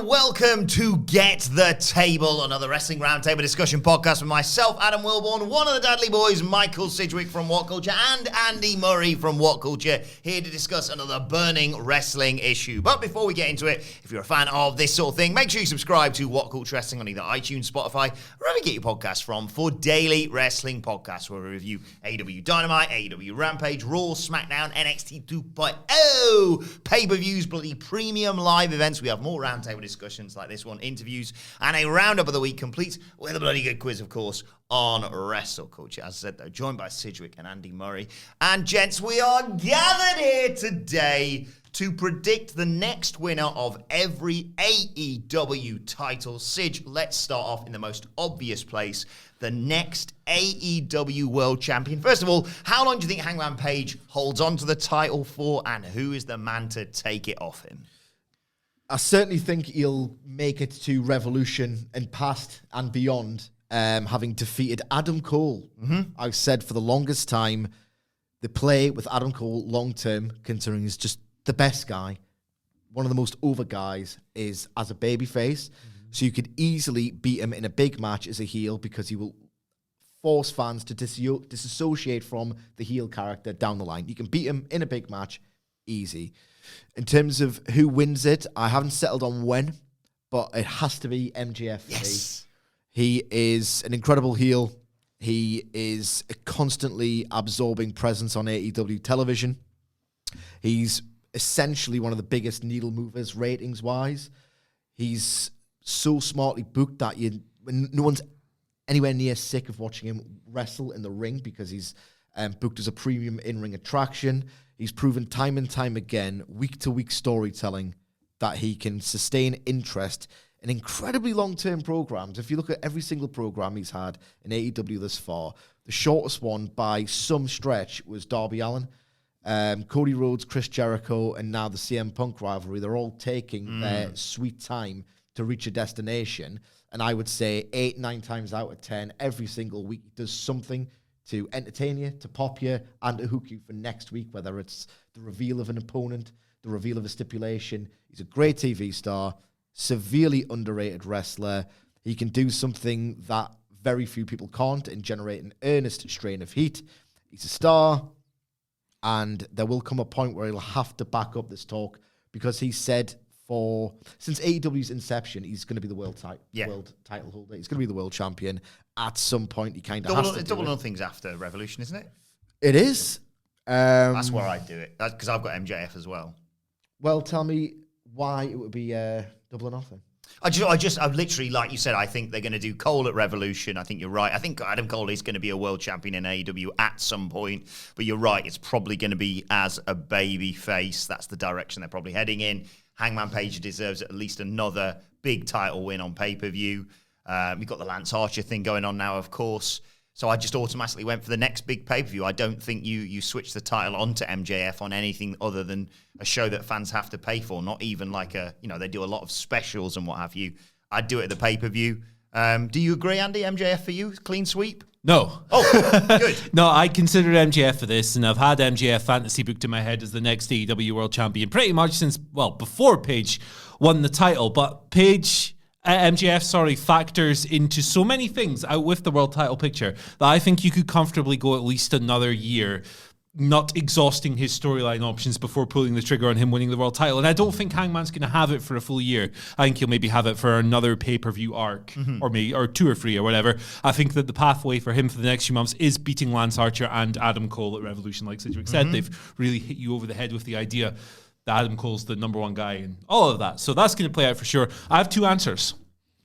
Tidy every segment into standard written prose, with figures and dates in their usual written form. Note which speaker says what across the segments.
Speaker 1: and welcome to Get the Table, another wrestling roundtable discussion podcast with myself, Adam Wilborn, one of the Dudley boys, Michael Sidgwick from WhatCulture, and Andy Murray from WhatCulture, here to discuss another burning wrestling issue. But before we get into it, if you're a fan of this sort of thing, make sure you subscribe to WhatCulture Wrestling on either iTunes, Spotify, wherever you get your podcasts from, for daily wrestling podcasts where we review AEW Dynamite, AEW Rampage, Raw, SmackDown, NXT 2.0, pay-per-views, bloody premium live events. We have more roundtable discussions like this one, interviews, and a roundup of the week complete with a bloody good quiz, of course, on WrestleCulture. As I said, though, joined by Sidgwick and Andy Murray. And gents, we are gathered here today to predict the next winner of every AEW title. Sidge, let's start off in the most obvious place. The next AEW World Champion. First of all, how long do you think Hangman Page holds on to the title for, and who is the man to take it off him?
Speaker 2: I certainly think he'll make it to Revolution and past and beyond, having defeated Adam Cole. I've said for the longest time, the play with Adam Cole long-term, considering he's just the best guy, one of the most over guys, is as a babyface. So you could easily beat him in a big match as a heel because he will force fans to disassociate from the heel character down the line. You can beat him in a big match, easy. In terms of who wins it, I haven't settled on when, but it has to be MJF.
Speaker 1: Yes.
Speaker 2: He is an incredible heel. He is a constantly absorbing presence on AEW television. He's essentially one of the biggest needle movers ratings-wise. He's so smartly booked that no one's anywhere near sick of watching him wrestle in the ring because he's booked as a premium in-ring attraction. He's proven time and time again, week-to-week storytelling, that he can sustain interest in incredibly long-term programs. If you look at every single program he's had in AEW this far, the shortest one by some stretch was Darby Allin. Cody Rhodes, Chris Jericho, and now the CM Punk rivalry, they're all taking their sweet time to reach a destination. And I would say 8-9 times out of 10, every single week, he does something to entertain you, to pop you, and to hook you for next week, whether it's the reveal of an opponent, the reveal of a stipulation. He's a great TV star, severely underrated wrestler. He can do something that very few people can't and generate an earnest strain of heat. He's a star, and there will come a point where he'll have to back up this talk because he said since AEW's inception, he's going to be the world title holder. He's going to be the world champion. At some point, he kind of has to
Speaker 1: Double nothing's after Revolution, isn't it?
Speaker 2: It is.
Speaker 1: That's where I'd do it. That's because I've got MJF as well.
Speaker 2: Well, tell me why it would be double or nothing.
Speaker 1: I literally, like you said, I think they're going to do Cole at Revolution. I think you're right. I think Adam Cole is going to be a world champion in AEW at some point. But you're right. It's probably going to be as a baby face. That's the direction they're probably heading in. Hangman Page deserves at least another big title win on pay-per-view. We've got the Lance Archer thing going on now, of course. So I just automatically went for the next big pay-per-view. I don't think you switch the title onto MJF on anything other than a show that fans have to pay for. Not even like they do a lot of specials and what have you. I'd do it at the pay-per-view. Do you agree, Andy? MJF for you? Clean sweep?
Speaker 3: No.
Speaker 1: Oh, good.
Speaker 3: No, I considered MJF for this, and I've had MJF fantasy booked in my head as the next AEW World Champion pretty much since, before Page won the title. But MJF factors into so many things out with the world title picture that I think you could comfortably go at least another year not exhausting his storyline options before pulling the trigger on him winning the world title. And I don't think Hangman's going to have it for a full year. I think he'll maybe have it for another pay-per-view arc or 2 or 3 or whatever. I think that the pathway for him for the next few months is beating Lance Archer and Adam Cole at Revolution. Like Sidgwick said, they've really hit you over the head with the idea that Adam Cole's the number one guy and all of that. So that's going to play out for sure. I have 2 answers.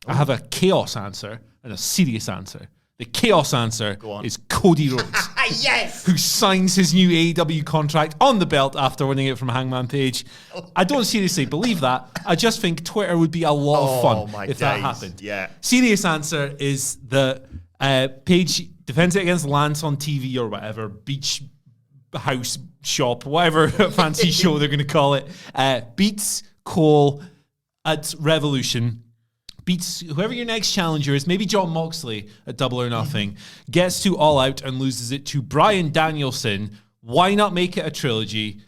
Speaker 3: I have a chaos answer and a serious answer. The chaos answer is Cody Rhodes.
Speaker 1: Yes!
Speaker 3: Who signs his new AEW contract on the belt after winning it from Hangman Page. I don't seriously believe that. I just think Twitter would be a lot of fun if that happened.
Speaker 1: Yeah.
Speaker 3: Serious answer is that Page defends it against Lance on TV or whatever, beach house shop, whatever fancy show they're going to call it, beats Cole at Revolution, beats whoever your next challenger is, maybe Jon Moxley at Double or Nothing, gets to All Out and loses it to Bryan Danielson. Why not make it a trilogy?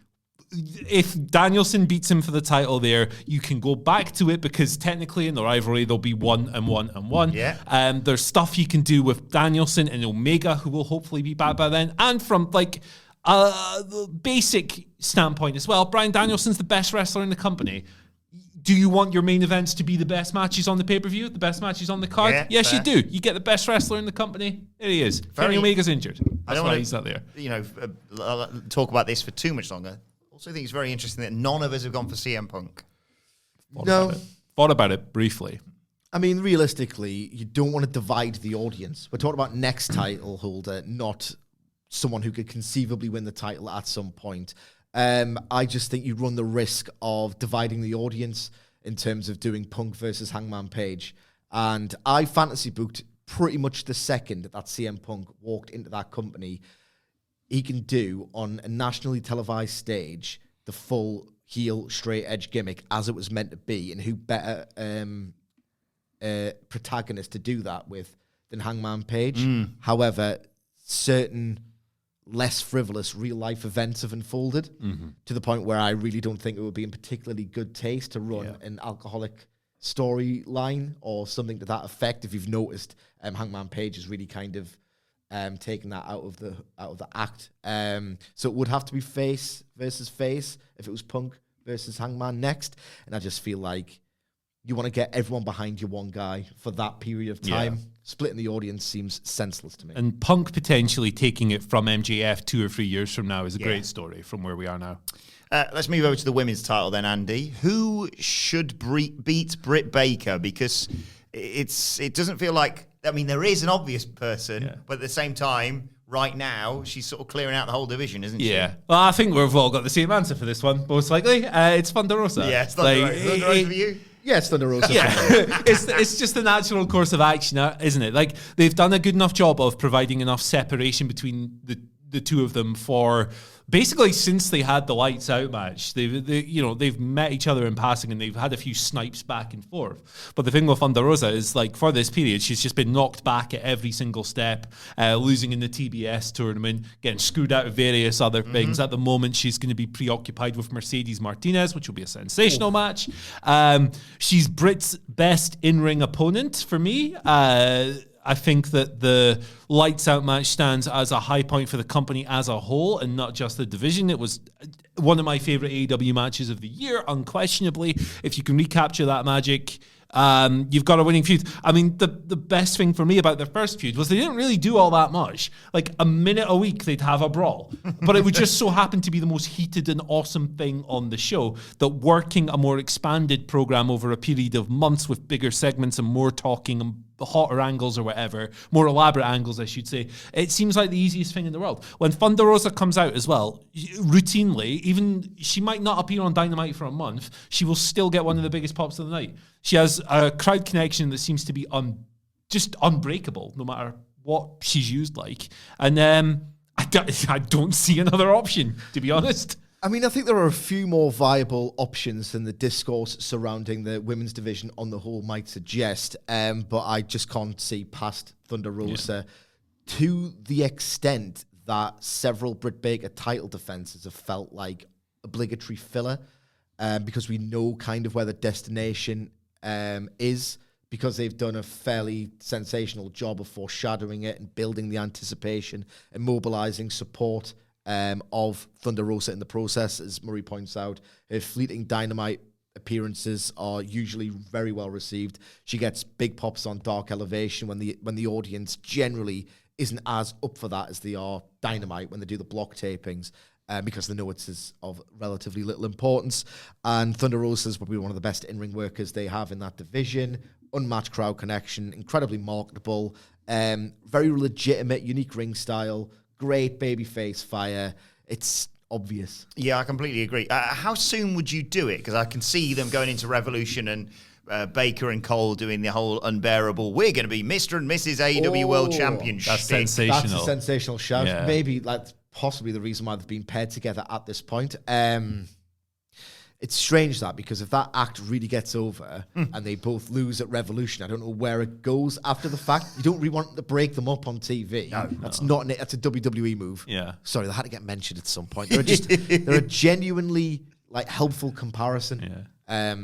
Speaker 3: if Danielson beats him for the title there, you can go back to it because technically in the rivalry there'll be 1-1-1.
Speaker 1: Yeah.
Speaker 3: There's stuff you can do with Danielson and Omega, who will hopefully be back by then. And from like the basic standpoint as well, Bryan Danielson's the best wrestler in the company. Do you want your main events to be the best matches on the pay-per-view, the best matches on the card?
Speaker 1: Yeah,
Speaker 3: yes,
Speaker 1: fair.
Speaker 3: you do. You get the best wrestler in the company. There he is. Kenny Omega's injured. That's why he's not there.
Speaker 1: Talk about this for too much longer. Also think it's very interesting that none of us have gone for CM Punk.
Speaker 3: Thought about it briefly.
Speaker 2: I mean, realistically, you don't want to divide the audience. We're talking about next title holder, not someone who could conceivably win the title at some point. I just think you run the risk of dividing the audience in terms of doing Punk versus Hangman Page. And I fantasy booked pretty much the second that CM Punk walked into that company, he can do on a nationally televised stage the full heel straight edge gimmick as it was meant to be. And who better protagonist to do that with than Hangman Page? However, certain less frivolous real life events have unfolded to the point where I really don't think it would be in particularly good taste to run an alcoholic storyline or something to that effect. If you've noticed, Hangman Page is really kind of taking that out of the act. So it would have to be face versus face if it was Punk versus Hangman next. And I just feel like you want to get everyone behind your one guy for that period of time. Yeah. Splitting the audience seems senseless to me.
Speaker 3: And Punk potentially taking it from MJF 2 or 3 years from now is a great story from where we are now.
Speaker 1: Let's move over to the women's title then, Andy. Who should beat Britt Baker? Because it doesn't feel like, I mean, there is an obvious person, but at the same time, right now, she's sort of clearing out the whole division, isn't she?
Speaker 3: Yeah. Well, I think we've all got the same answer for this one, most likely. It's Thunder Rosa.
Speaker 1: Yeah, it's Thunder Rosa. Thunder Rosa for you?
Speaker 2: Yeah, it's Thunder Rosa.
Speaker 3: Yeah, it's just the natural course of action, isn't it? Like, they've done a good enough job of providing enough separation between the two of them for basically since they had the lights out match. They've met each other in passing and they've had a few snipes back and forth. But the thing with Thunder Rosa is, like, for this period, she's just been knocked back at every single step, losing in the TBS tournament, getting screwed out of various other things. At the moment, she's going to be preoccupied with Mercedes Martinez, which will be a sensational match. She's Britt's best in-ring opponent for me. I think that the lights out match stands as a high point for the company as a whole and not just the division. It was one of my favorite AEW matches of the year, unquestionably. If you can recapture that magic, you've got a winning feud. I mean, the best thing for me about their first feud was they didn't really do all that much. Like, a minute a week, they'd have a brawl. But it would just so happen to be the most heated and awesome thing on the show, that working a more expanded program over a period of months with bigger segments and more talking and hotter angles or whatever, more elaborate angles, I should say, it seems like the easiest thing in the world. When Thunder Rosa comes out as well, routinely, even she might not appear on Dynamite for a month, she will still get one of the biggest pops of the night. She has a crowd connection that seems to be just unbreakable, no matter what she's used like. And I don't see another option, to be honest.
Speaker 2: I mean, I think there are a few more viable options than the discourse surrounding the women's division on the whole might suggest, but I just can't see past Thunder Rosa to the extent that several Britt Baker title defenses have felt like obligatory filler, because we know kind of where the destination is, because they've done a fairly sensational job of foreshadowing it and building the anticipation and mobilizing support of Thunder Rosa in the process. As Murray points out, her fleeting Dynamite appearances are usually very well received. She gets big pops on Dark Elevation when the audience generally isn't as up for that as they are Dynamite when they do the block tapings, because they know it's of relatively little importance. And Thunder Rosa is probably one of the best in-ring workers they have in that division. Unmatched crowd connection, incredibly marketable, very legitimate, unique ring style, great babyface fire. It's obvious.
Speaker 1: Yeah, I completely agree. How soon would you do it? Because I can see them going into Revolution and Baker and Cole doing the whole unbearable, we're going to be Mr. and Mrs. AEW World Champions.
Speaker 3: That's sensational.
Speaker 2: That's a sensational shout.
Speaker 3: Yeah.
Speaker 2: Maybe that's possibly the reason why they've been paired together at this point. It's strange that, because if that act really gets over and they both lose at Revolution, I don't know where it goes after the fact. You don't really want to break them up on TV. That's a WWE move.
Speaker 3: Yeah.
Speaker 2: Sorry, they had to get mentioned at some point. They're a genuinely like helpful comparison.
Speaker 3: Yeah.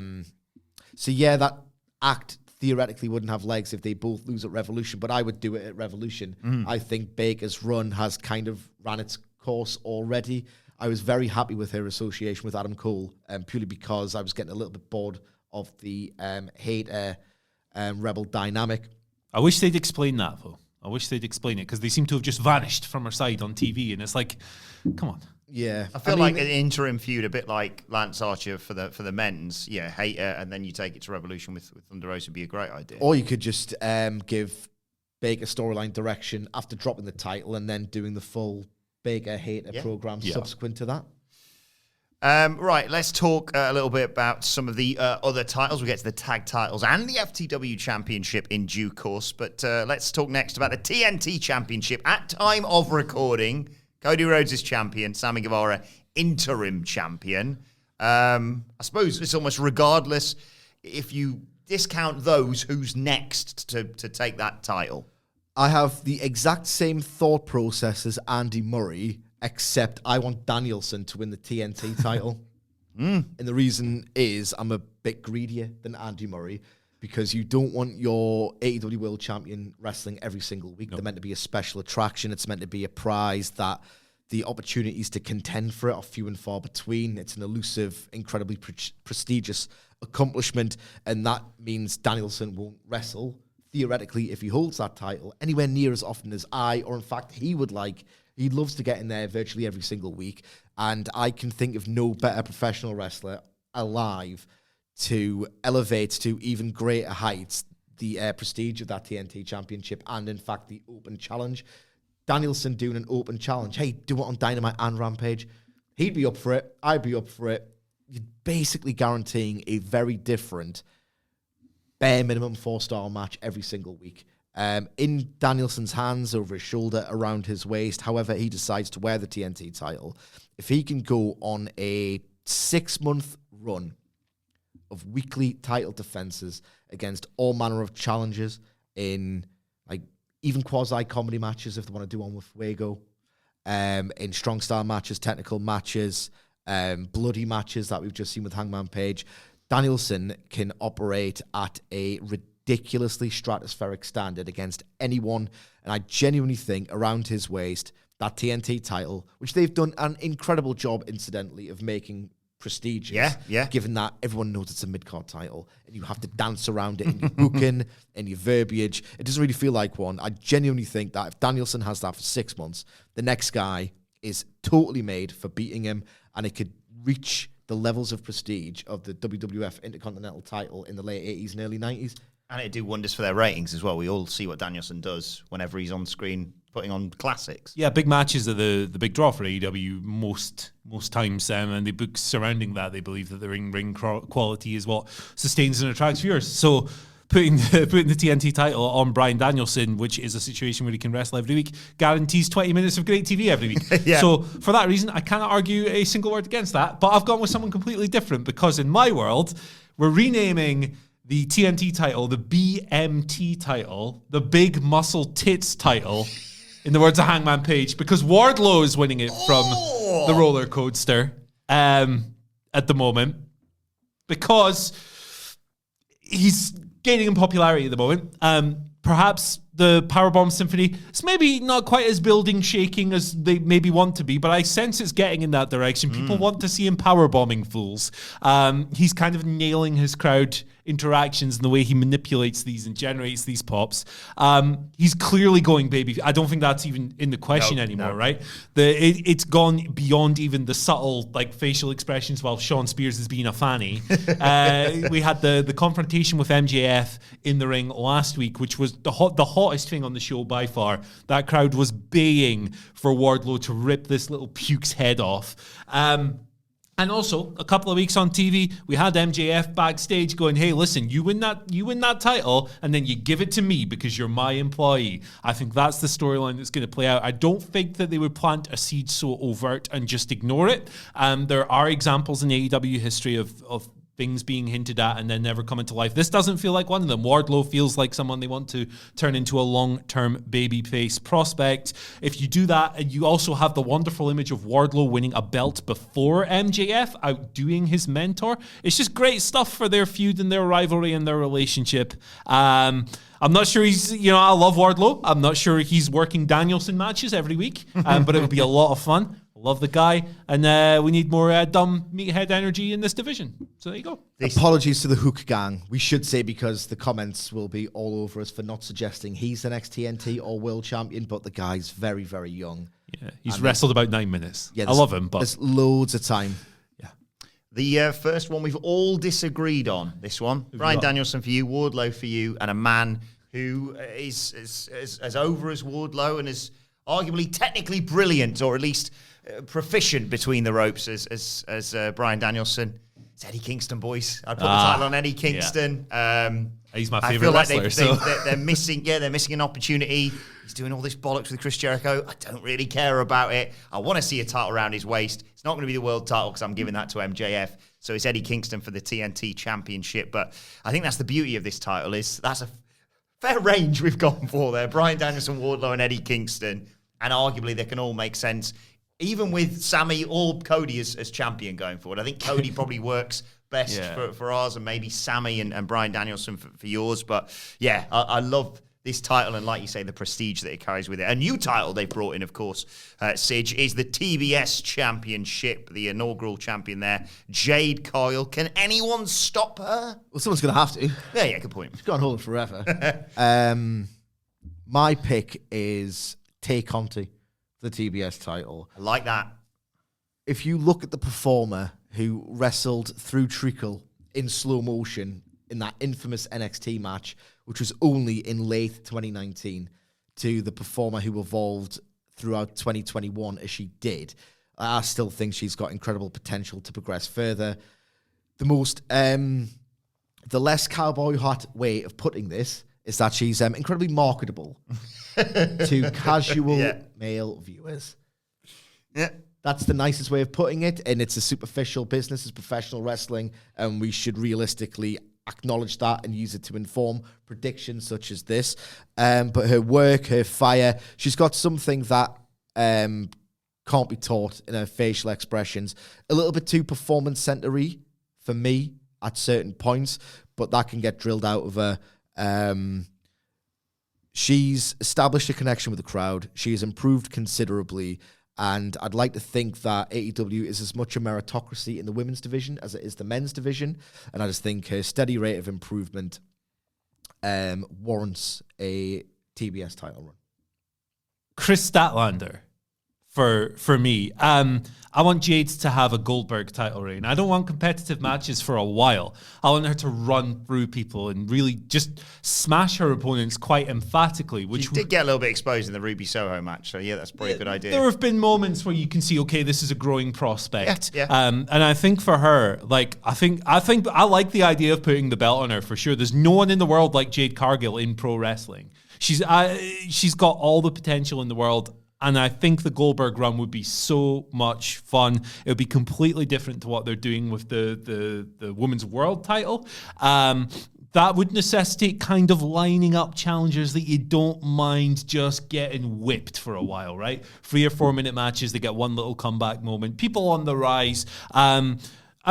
Speaker 2: So yeah, that act theoretically wouldn't have legs if they both lose at Revolution, but I would do it at Revolution. I think Baker's run has kind of ran its course already. I was very happy with her association with Adam Cole, purely because I was getting a little bit bored of the hater rebel dynamic.
Speaker 3: I wish they'd explain that, though. I wish they'd explain it, because they seem to have just vanished from her side on TV, and it's like, come on.
Speaker 2: Yeah,
Speaker 1: I feel like an interim feud, a bit like Lance Archer for the men's. Yeah, hater, and then you take it to Revolution with Thunder Rosa would be a great idea.
Speaker 2: Or you could just give Baker storyline direction after dropping the title and then doing the full Baker hater program subsequent to that.
Speaker 1: Right, let's talk a little bit about some of the other titles. We get to the tag titles and the FTW Championship in due course, but let's talk next about the TNT Championship. At time of recording, Cody Rhodes is champion, Sammy Guevara interim champion. I suppose it's almost regardless if you discount those, who's next to take that title.
Speaker 2: I have the exact same thought process as Andy Murray, except I want Danielson to win the TNT title. And the reason is I'm a bit greedier than Andy Murray, because you don't want your AEW World Champion wrestling every single week. They're meant to be a special attraction. It's meant to be a prize that the opportunities to contend for it are few and far between. It's an elusive, incredibly prestigious accomplishment, and that means Danielson won't wrestle, theoretically, if he holds that title, anywhere near as often as or in fact, he would like. He loves to get in there virtually every single week, and I can think of no better professional wrestler alive to elevate to even greater heights the prestige of that TNT Championship and, in fact, the open challenge. Danielson doing an open challenge. Hey, do it on Dynamite and Rampage. He'd be up for it. I'd be up for it. You're basically guaranteeing a very different, bare minimum 4-star match every single week. In Danielson's hands, over his shoulder, around his waist, however he decides to wear the TNT title, if he can go on a 6-month run of weekly title defenses against all manner of challenges in like even quasi-comedy matches, if they want to do one with Fuego, in strong style matches, technical matches, bloody matches that we've just seen with Hangman Page, Danielson can operate at a ridiculously stratospheric standard against anyone, and I genuinely think around his waist, that TNT title, which they've done an incredible job, incidentally, of making prestigious.
Speaker 1: Yeah.
Speaker 2: Given that everyone knows it's a mid-card title, and you have to dance around it in your booking and your verbiage. It doesn't really feel like one. I genuinely think that if Danielson has that for 6 months, the next guy is totally made for beating him, and it could reach the levels of prestige of the WWF Intercontinental title in the late 80s and early 90s.
Speaker 1: And it'd do wonders for their ratings as well. We all see what Danielson does whenever he's on screen putting on classics.
Speaker 3: Yeah, big matches are the big draw for AEW most times, and the books surrounding that, they believe that the ring quality is what sustains and attracts viewers. So putting the TNT title on Bryan Danielson, which is a situation where he can wrestle every week, guarantees 20 minutes of great TV every week.
Speaker 1: Yeah.
Speaker 3: So for that reason, I cannot argue a single word against that, but I've gone with someone completely different, because in my world, we're renaming the TNT title, the BMT title, the Big Muscle Tits title, in the words of Hangman Page, because Wardlow is winning it from the roller coaster at the moment, because he's gaining in popularity at the moment. Perhaps the Powerbomb Symphony is maybe not quite as building shaking as they maybe want to be, but I sense it's getting in that direction. People want to see him powerbombing fools. He's kind of nailing his crowd interactions and the way he manipulates these and generates these pops. He's clearly going baby. I don't think that's even in the question anymore, right? It's gone beyond even the subtle like facial expressions while Sean Spears is being a fanny. We had the confrontation with MJF in the ring last week, which was the hottest thing on the show by far. That crowd was baying for Wardlow to rip this little puke's head off. And also, a couple of weeks on TV, we had MJF backstage going, hey, listen, you win that title, and then you give it to me because you're my employee. I think that's the storyline that's going to play out. I don't think that they would plant a seed so overt and just ignore it. There are examples in AEW history of things being hinted at and then never coming to life. This doesn't feel like one of them. Wardlow feels like someone they want to turn into a long-term babyface prospect. If you do that, and you also have the wonderful image of Wardlow winning a belt before MJF, outdoing his mentor, it's just great stuff for their feud and their rivalry and their relationship. I'm not sure I love Wardlow. I'm not sure he's working Danielson matches every week, but it would be a lot of fun. Love the guy, and we need more dumb meathead energy in this division. So there you go.
Speaker 2: Apologies to the Hook gang. We should say, because the comments will be all over us for not suggesting he's the next TNT or world champion, but the guy's very, very young.
Speaker 3: Yeah, he's wrestled about 9 minutes. Yeah, I love him, but
Speaker 2: there's loads of time.
Speaker 3: Yeah.
Speaker 1: The first one we've all disagreed on, this one. Bryan Danielson for you, Wardlow for you, and a man who is as over as Wardlow and is arguably technically brilliant, or at least proficient between the ropes as Bryan Danielson. It's Eddie Kingston, boys. I'd put the title on Eddie Kingston.
Speaker 3: Yeah. He's my
Speaker 1: I
Speaker 3: favorite
Speaker 1: feel like
Speaker 3: wrestler.
Speaker 1: they're missing. Yeah, they're missing an opportunity. He's doing all this bollocks with Chris Jericho. I don't really care about it. I want to see a title around his waist. It's not going to be the world title because I'm giving that to MJF. So it's Eddie Kingston for the TNT Championship. But I think that's the beauty of this title, is that's a fair range we've gone for there. Bryan Danielson, Wardlow, and Eddie Kingston. And arguably they can all make sense, even with Sammy or Cody as champion going forward. I think Cody probably works best for ours, and maybe Sammy and Bryan Danielson for yours. But yeah, I love this title, and like you say, the prestige that it carries with it. A new title they've brought in, of course, Sige, is the TBS Championship, the inaugural champion there, Jade Cargill. Can anyone stop her?
Speaker 2: Well, someone's going to have to.
Speaker 1: Yeah, good point.
Speaker 2: She's got to hold it forever. My pick is Tay Conti, the TBS title.
Speaker 1: I like that.
Speaker 2: If you look at the performer who wrestled through treacle in slow motion in that infamous NXT match, which was only in late 2019, to the performer who evolved throughout 2021 as she did, I still think she's got incredible potential to progress further. The less cowboy hat way of putting this is that she's incredibly marketable to casual male viewers.
Speaker 1: Yeah.
Speaker 2: That's the nicest way of putting it, and it's a superficial business, it's professional wrestling, and we should realistically acknowledge that and use it to inform predictions such as this. But her work, her fire, she's got something that can't be taught in her facial expressions. A little bit too performance center-y for me at certain points, but that can get drilled out of her. She's established a connection with the crowd. She has improved considerably. And I'd like to think that AEW is as much a meritocracy in the women's division as it is the men's division. And I just think her steady rate of improvement warrants a TBS title run.
Speaker 3: Chris Statlander for me. I want Jade to have a Goldberg title reign. I don't want competitive matches for a while. I want her to run through people and really just smash her opponents quite emphatically. Which
Speaker 1: she did get a little bit exposed in the Ruby Soho match, so yeah, that's probably a good idea.
Speaker 3: There have been moments where you can see, okay, this is a growing prospect.
Speaker 1: Yeah.
Speaker 3: And I think for her, like, I think I like the idea of putting the belt on her for sure. There's no one in the world like Jade Cargill in pro wrestling. She's got all the potential in the world. And I think the Goldberg run would be so much fun. It would be completely different to what they're doing with the women's world title. That would necessitate kind of lining up challengers that you don't mind just getting whipped for a while, right? 3 or 4 minute matches, they get one little comeback moment. People on the rise. I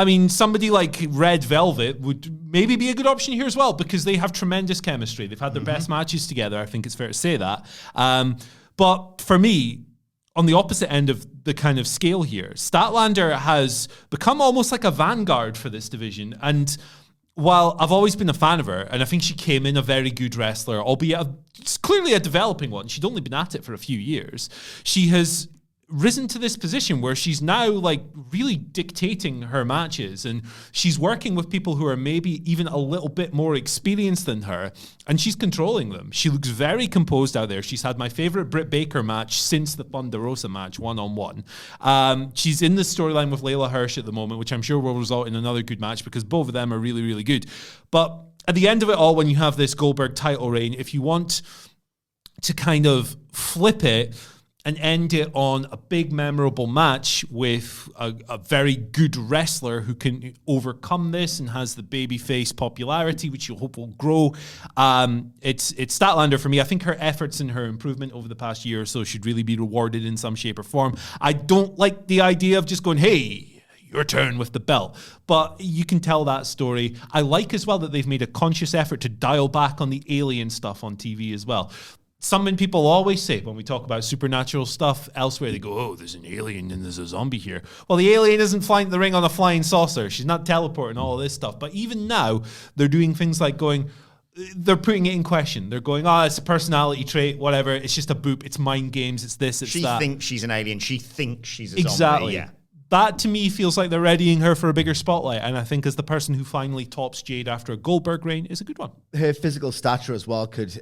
Speaker 3: mean, somebody like Red Velvet would maybe be a good option here as well, because they have tremendous chemistry. They've had their best matches together. I think it's fair to say that. But for me, on the opposite end of the kind of scale here, Statlander has become almost like a vanguard for this division. And while I've always been a fan of her, and I think she came in a very good wrestler, albeit it's clearly a developing one, she'd only been at it for a few years, she has risen to this position where she's now like really dictating her matches, and she's working with people who are maybe even a little bit more experienced than her, and she's controlling them. She looks very composed out there. She's had my favorite Britt Baker match since the Thunder Rosa match, one-on-one. She's in the storyline with Layla Hirsch at the moment, which I'm sure will result in another good match because both of them are really, really good. But at the end of it all, when you have this Goldberg title reign, if you want to kind of flip it and end it on a big memorable match with a very good wrestler who can overcome this and has the babyface popularity, which you hope will grow. It's Statlander for me. I think her efforts and her improvement over the past year or so should really be rewarded in some shape or form. I don't like the idea of just going, hey, your turn with the belt. But you can tell that story. I like as well that they've made a conscious effort to dial back on the alien stuff on TV as well. Something people always say when we talk about supernatural stuff elsewhere, they go, oh, there's an alien and there's a zombie here. Well, the alien isn't flying the ring on a flying saucer. She's not teleporting, all of this stuff. But even now, they're doing things like they're putting it in question. They're going, it's a personality trait, whatever. It's just a boop. It's mind games. It's this, it's that.
Speaker 1: She thinks she's an alien. She thinks she's a
Speaker 3: exactly.
Speaker 1: zombie. Yeah.
Speaker 3: That, to me, feels like they're readying her for a bigger spotlight. And I think as the person who finally tops Jade after a Goldberg reign is a good one.
Speaker 2: Her physical stature as well could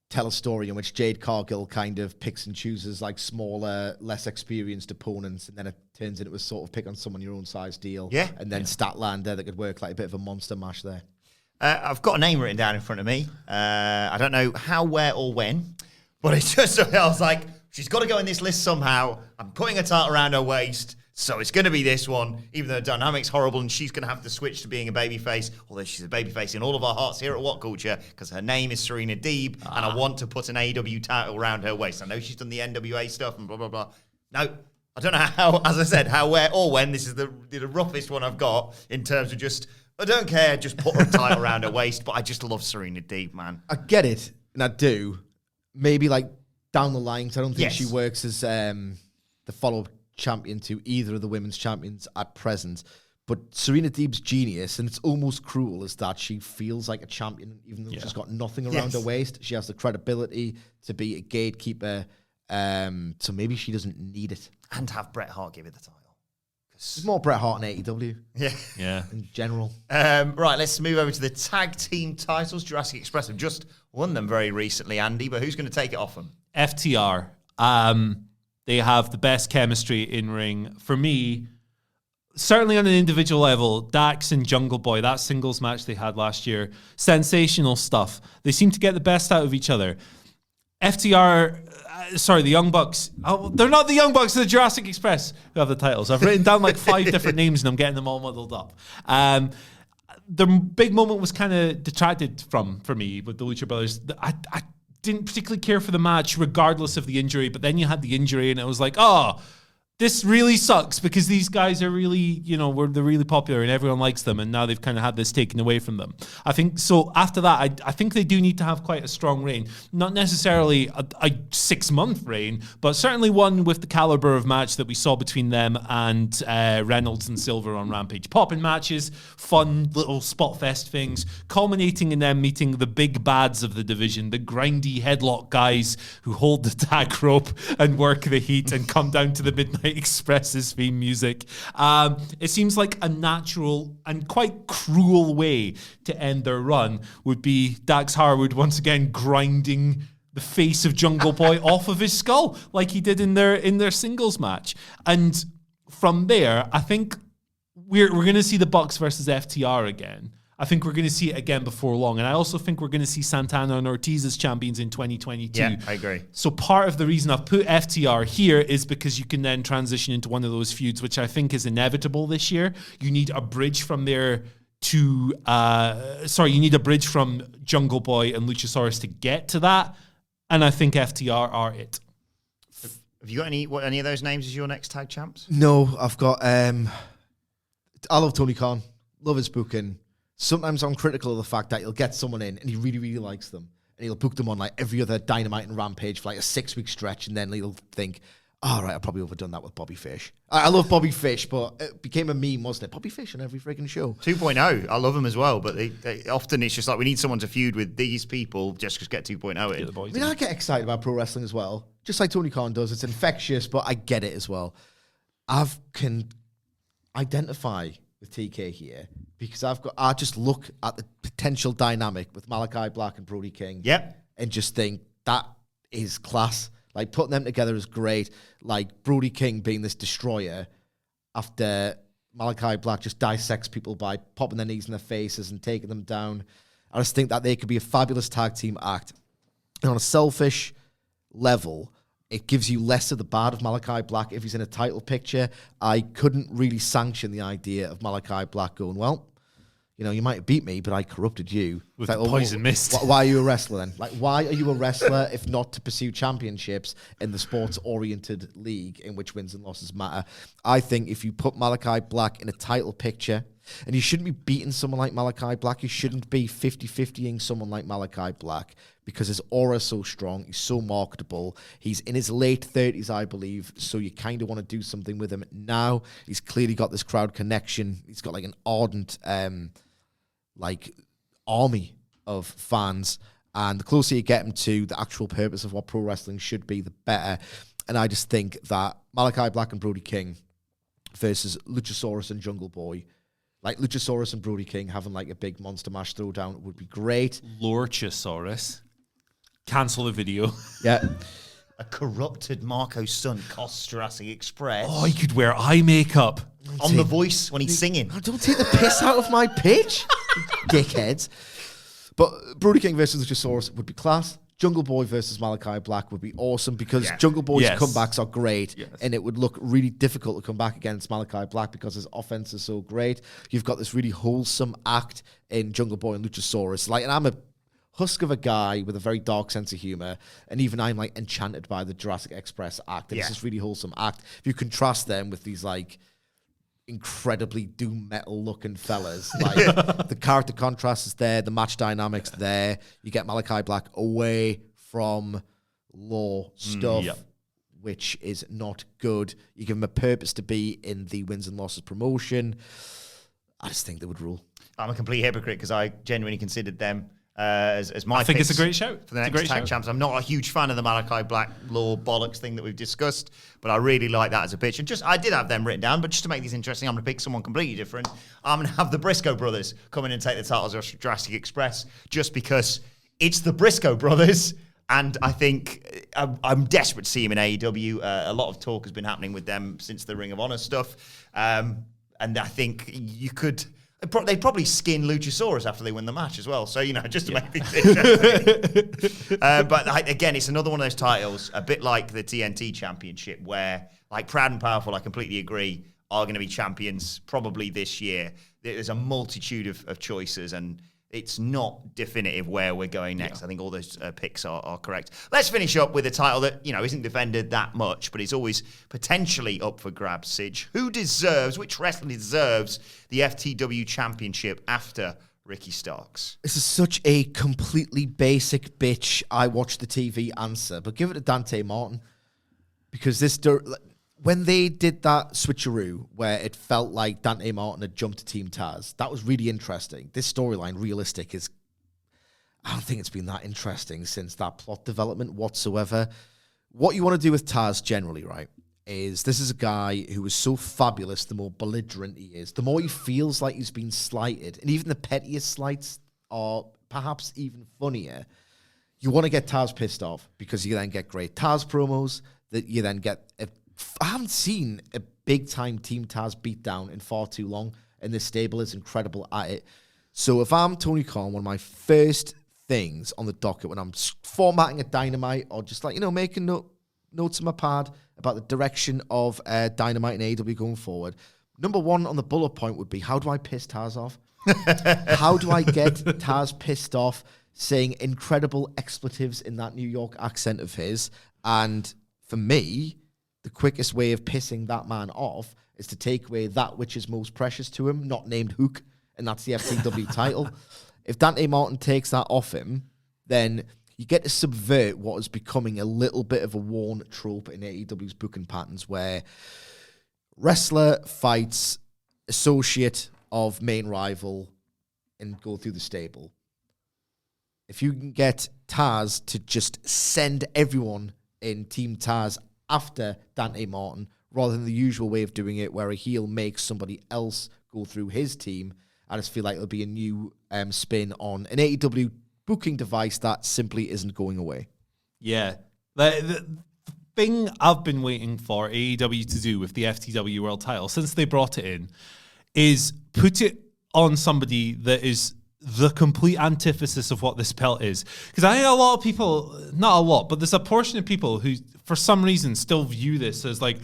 Speaker 2: tell a story in which Jade Cargill kind of picks and chooses like smaller, less experienced opponents, and then it turns into a sort of pick on someone your own size deal.
Speaker 1: Yeah.
Speaker 2: And then Statlander that could work like a bit of a monster mash there.
Speaker 1: I've got a name written down in front of me. I don't know how, where, or when, but it's just, I was like, she's got to go in this list somehow. I'm putting a title around her waist, so it's going to be this one, even though the dynamic's horrible and she's going to have to switch to being a babyface, although she's a babyface in all of our hearts here at WhatCulture, because her name is Serena Deeb, and I want to put an AEW title around her waist. I know she's done the NWA stuff and blah, blah, blah. No, I don't know how, as I said, how, where, or when. This is the roughest one I've got in terms of just, I don't care, just put a title around her waist, but I just love Serena Deeb, man.
Speaker 2: I get it, and I do. Maybe like down the line, because I don't think she works as the follow-up champion to either of the women's champions at present. But Serena Deeb's genius, and it's almost cruel, is that she feels like a champion, even though she's got nothing around her waist. She has the credibility to be a gatekeeper, so maybe she doesn't need it.
Speaker 1: And have Bret Hart give it the title.
Speaker 2: There's more Bret Hart in AEW.
Speaker 3: Yeah.
Speaker 2: In general.
Speaker 1: Right, let's move over to the tag team titles. Jurassic Express have just won them very recently, Andy, but who's going to take it off them?
Speaker 3: FTR. They have the best chemistry in ring. For me, certainly on an individual level, Dax and Jungle Boy, that singles match they had last year, sensational stuff. They seem to get the best out of each other. FTR, the Young Bucks. Oh, they're not the Young Bucks, they're the Jurassic Express who have the titles. I've written down like 5 different names and I'm getting them all muddled up. The big moment was kind of detracted for me with the Lucha Brothers. I didn't particularly care for the match regardless of the injury, but then you had the injury and it was like, this really sucks because these guys are really, they're really popular and everyone likes them, and now they've kind of had this taken away from them. I think so. After that, I think they do need to have quite a strong reign, not necessarily a 6-month reign, but certainly one with the caliber of match that we saw between them and Reynolds and Silver on Rampage. Popping matches, fun little spot fest things, culminating in them meeting the big bads of the division, the grindy headlock guys who hold the tag rope and work the heat and come down to the Midnight Express's theme music. It seems like a natural and quite cruel way to end their run would be Dax Harwood once again grinding the face of Jungle Boy off of his skull like he did in their singles match. And from there, I think we're going to see the Bucks versus FTR again. I think we're going to see it again before long. And I also think we're going to see Santana and Ortiz as champions in 2022.
Speaker 1: Yeah, I agree.
Speaker 3: So part of the reason I've put FTR here is because you can then transition into one of those feuds, which I think is inevitable this year. You need a bridge from there to... you need a bridge from Jungle Boy and Luchasaurus to get to that. And I think FTR are it.
Speaker 1: Have you got any of those names as your next tag champs?
Speaker 2: No, I've got... I love Tony Khan. Love his booking. Sometimes I'm critical of the fact that he'll get someone in and he really, really likes them. And he'll book them on like every other Dynamite and Rampage for like a 6-week stretch. And then he'll think, All right, I probably overdone that with Bobby Fish. I love Bobby Fish, but it became a meme, wasn't it? Bobby Fish on every freaking show.
Speaker 1: 2.0, I love him as well, but they often it's just like we need someone to feud with these people just to get 2.0 in.
Speaker 3: The boys
Speaker 2: I mean, I get excited about pro wrestling as well, just like Tony Khan does. It's infectious, but I get it as well. I can identify with TK here because I just look at the potential dynamic with Malachi Black and Brody King.
Speaker 1: Yep.
Speaker 2: And just think that is class. Like, putting them together is great. Like, Brody King being this destroyer after Malachi Black just dissects people by popping their knees in their faces and taking them down. I just think that they could be a fabulous tag team act. And on a selfish level, it gives you less of the bad of Malachi Black if he's in a title picture. I couldn't really sanction the idea of Malachi Black going, well, you know, you might have beat me, but I corrupted you.
Speaker 3: With the poison mist.
Speaker 2: Why are you a wrestler then? Like, why are you a wrestler if not to pursue championships in the sports-oriented league in which wins and losses matter? I think if you put Malachi Black in a title picture, and you shouldn't be beating someone like Malachi Black, you shouldn't be 50-50ing someone like Malachi Black because his aura is so strong, he's so marketable, he's in his late 30s, I believe, so you kind of want to do something with him now. He's clearly got this crowd connection. He's got like an ardent army of fans, and the closer you get him to the actual purpose of what pro wrestling should be, the better. And I just think that Malachi Black and Brody King versus Luchasaurus and Jungle Boy, like Luchasaurus and Brody King having like a big monster mash throwdown would be great.
Speaker 3: Lorchasaurus. Cancel the video.
Speaker 2: Yeah.
Speaker 1: A corrupted Marco Stunt costs Jurassic Express.
Speaker 3: Oh, he could wear eye makeup.
Speaker 1: On The Voice when he's singing.
Speaker 2: Don't take the piss out of my pitch, dickheads. But Brody King versus Luchasaurus would be class. Jungle Boy versus Malachi Black would be awesome because Jungle Boy's comebacks are great, and it would look really difficult to come back against Malachi Black because his offense is so great. You've got this really wholesome act in Jungle Boy and Luchasaurus. Like, and I'm a husk of a guy with a very dark sense of humor, and even I'm like enchanted by the Jurassic Express act. And it's this really wholesome act. If you contrast them with these like incredibly doom metal looking fellas, like the character contrast is there, the match dynamics there. You get Malachi Black away from law stuff, which is not good. You give him a purpose to be in the wins and losses promotion. I just think they would rule.
Speaker 1: I'm a complete hypocrite because I genuinely considered them as my
Speaker 3: I think
Speaker 1: picks
Speaker 3: it's a great shout
Speaker 1: for the next tag champs. I'm not a huge fan of the Malachi Black law bollocks thing that we've discussed, but I really like that as a pitch. And just I did have them written down, but just to make these interesting, I'm going to pick someone completely different. I'm going to have the Briscoe brothers come in and take the titles of Jurassic Express just because it's the Briscoe brothers. And I think I'm desperate to see him in AEW. A lot of talk has been happening with them since the Ring of Honor stuff. And I think you could... They'd probably skin Luchasaurus after they win the match as well. So, you know, just to make things interesting. But again, it's another one of those titles, a bit like the TNT Championship, where, like, Proud and Powerful, I completely agree, are going to be champions probably this year. There's a multitude of choices, and it's not definitive where we're going next. I think all those picks are correct. Let's finish up with a title that, you know, isn't defended that much, but it's always potentially up for grabs, Sidge. Which wrestler deserves the FTW Championship after Ricky Starks?
Speaker 2: This is such a completely basic bitch, I watch the TV answer, but give it to Dante Martin. Because when they did that switcheroo where it felt like Dante Martin had jumped to Team Taz, that was really interesting. This storyline, realistic, I don't think it's been that interesting since that plot development whatsoever. What you want to do with Taz generally, right, is this is a guy who is so fabulous, the more belligerent he is, the more he feels like he's been slighted, and even the pettiest slights are perhaps even funnier. You want to get Taz pissed off because you then get great Taz promos, that you then get... I haven't seen a big-time Team Taz beatdown in far too long, and this stable is incredible at it. So if I'm Tony Khan, one of my first things on the docket when I'm formatting a Dynamite or just like, you know, making notes in my pad about the direction of Dynamite and AEW going forward, number one on the bullet point would be, how do I piss Taz off? How do I get Taz pissed off saying incredible expletives in that New York accent of his? And for me... the quickest way of pissing that man off is to take away that which is most precious to him, not named Hook, and that's the FTW title. If Dante Martin takes that off him, then you get to subvert what is becoming a little bit of a worn trope in AEW's booking patterns, where wrestler fights associate of main rival and go through the stable. If you can get Taz to just send everyone in Team Taz after Dante Martin, rather than the usual way of doing it, where a heel makes somebody else go through his team, I just feel like there'll be a new spin on an AEW booking device that simply isn't going away.
Speaker 3: Yeah. The thing I've been waiting for AEW to do with the FTW World title since they brought it in is put it on somebody that is the complete antithesis of what this belt is. Because I think a lot of people, not a lot, but there's a portion of people who, for some reason, still view this as like,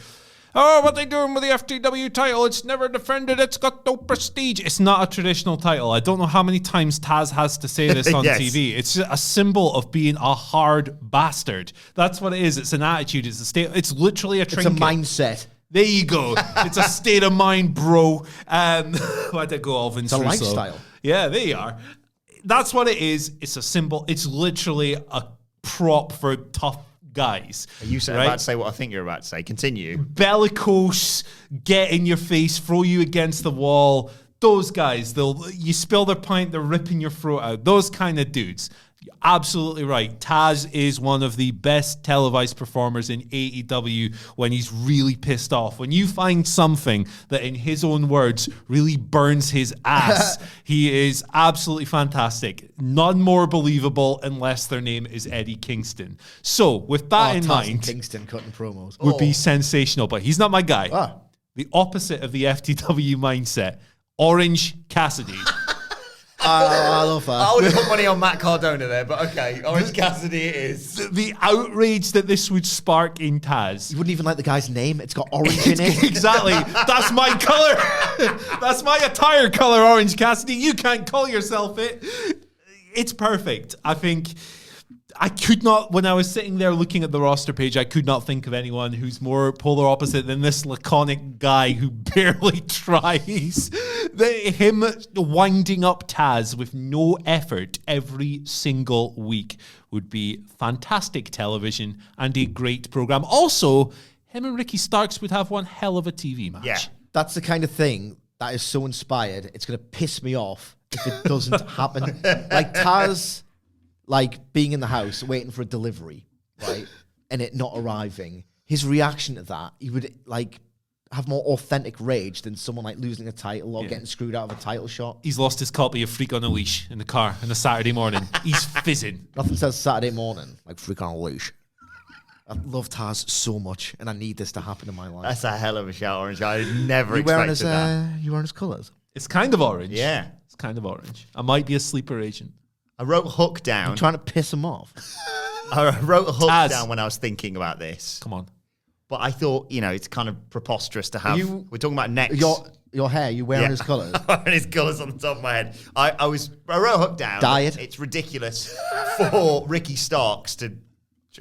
Speaker 3: oh, what they doing with the FTW title? It's never defended. It's got no prestige. It's not a traditional title. I don't know how many times Taz has to say this on
Speaker 1: Yes.
Speaker 3: TV. It's just a symbol of being a hard bastard. That's what it is. It's an attitude. It's a state. It's literally a trinket.
Speaker 2: It's a mindset.
Speaker 3: There you go. It's a state of mind, bro. Why'd I go Alvin?
Speaker 2: It's a lifestyle.
Speaker 3: Yeah, there you are. That's what it is. It's a symbol. It's literally a prop for tough guys.
Speaker 1: Are you about to say what I think you're about to say? Continue.
Speaker 3: Bellicose, get in your face, throw you against the wall. Those guys, you spill their pint, they're ripping your throat out. Those kind of dudes. You're absolutely right. Taz is one of the best televised performers in AEW when he's really pissed off. When you find something that, in his own words, really burns his ass, he is absolutely fantastic. None more believable unless their name is Eddie Kingston. So, with that in
Speaker 2: Taz
Speaker 3: mind,
Speaker 2: and Kingston cutting promos
Speaker 3: would be sensational, but he's not my guy.
Speaker 2: Ah.
Speaker 3: The opposite of the FTW mindset, Orange Cassidy.
Speaker 2: I love that.
Speaker 1: I would have put money on Matt Cardona there, but okay. Orange Cassidy it is.
Speaker 3: The outrage that this would spark in Taz.
Speaker 2: You wouldn't even like the guy's name. It's got orange in it.
Speaker 3: Exactly. That's my color. That's my attire color, Orange Cassidy. You can't call yourself it. It's perfect. I think I could not, when I was sitting there looking at the roster page, I could not think of anyone who's more polar opposite than this laconic guy who barely tries. Him winding up Taz with no effort every single week would be fantastic television and a great program. Also, him and Ricky Starks would have one hell of a TV match.
Speaker 1: Yeah.
Speaker 2: That's the kind of thing that is so inspired. It's going to piss me off if it doesn't happen. Like Taz, like being in the house waiting for a delivery, right, and it not arriving. His reaction to that, he would like have more authentic rage than someone like losing a title or getting screwed out of a title shot.
Speaker 3: He's lost his copy of Freak on a Leash in the car on a Saturday morning. He's fizzing.
Speaker 2: Nothing says Saturday morning like Freak on a Leash. I love Taz so much, and I need this to happen in my life.
Speaker 1: That's a hell of a shout, Orange. I never expected that.
Speaker 2: You wearing his colours?
Speaker 3: It's kind of orange.
Speaker 1: Yeah.
Speaker 3: It's kind of orange. I might be a sleeper agent.
Speaker 1: I wrote Hook down.
Speaker 2: I'm trying to piss him off.
Speaker 1: I wrote Hook
Speaker 3: Taz.
Speaker 1: down when I was thinking about this.
Speaker 3: Come on.
Speaker 1: But I thought, it's kind of preposterous to have. We're talking about next.
Speaker 2: Your hair, you wearing his colours?
Speaker 1: And his colours on the top of my head. I wrote Hook down.
Speaker 2: Diet.
Speaker 1: It's ridiculous for Ricky Starks to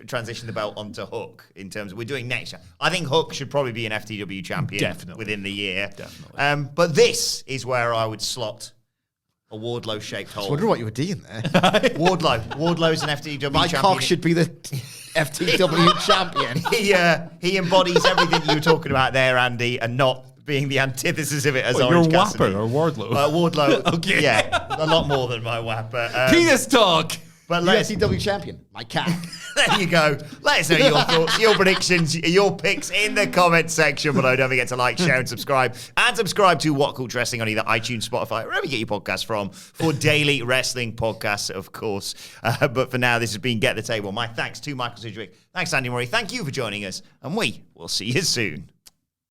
Speaker 1: transition the belt onto Hook in terms of we're doing next year. I think Hook should probably be an FTW champion within the year.
Speaker 3: Definitely.
Speaker 1: But this is where I would slot a Wardlow-shaped hole.
Speaker 2: I wonder what you were doing there.
Speaker 1: Wardlow's an FTW
Speaker 2: My
Speaker 1: champion.
Speaker 2: cock should be the FTW champion.
Speaker 1: He embodies everything you were talking about there, Andy, and not being the antithesis of it as
Speaker 3: You're
Speaker 1: Orange Cassidy.
Speaker 3: Whapper or Wardlow?
Speaker 1: Wardlow,
Speaker 3: Okay.
Speaker 1: yeah, a lot more than my Whapper.
Speaker 3: Penis talk.
Speaker 1: But
Speaker 2: FTW champion. My cat.
Speaker 1: there you go. Let us know your thoughts, your predictions, your picks in the comment section below. Don't forget to like, share, and subscribe. And subscribe to WhatCulture Wrestling on either iTunes, Spotify, wherever you get your podcasts from, for daily wrestling podcasts, of course. But for now, this has been Get the Table. My thanks to Michael Sidgwick. Thanks, Andy Murray. Thank you for joining us. And we will see you soon.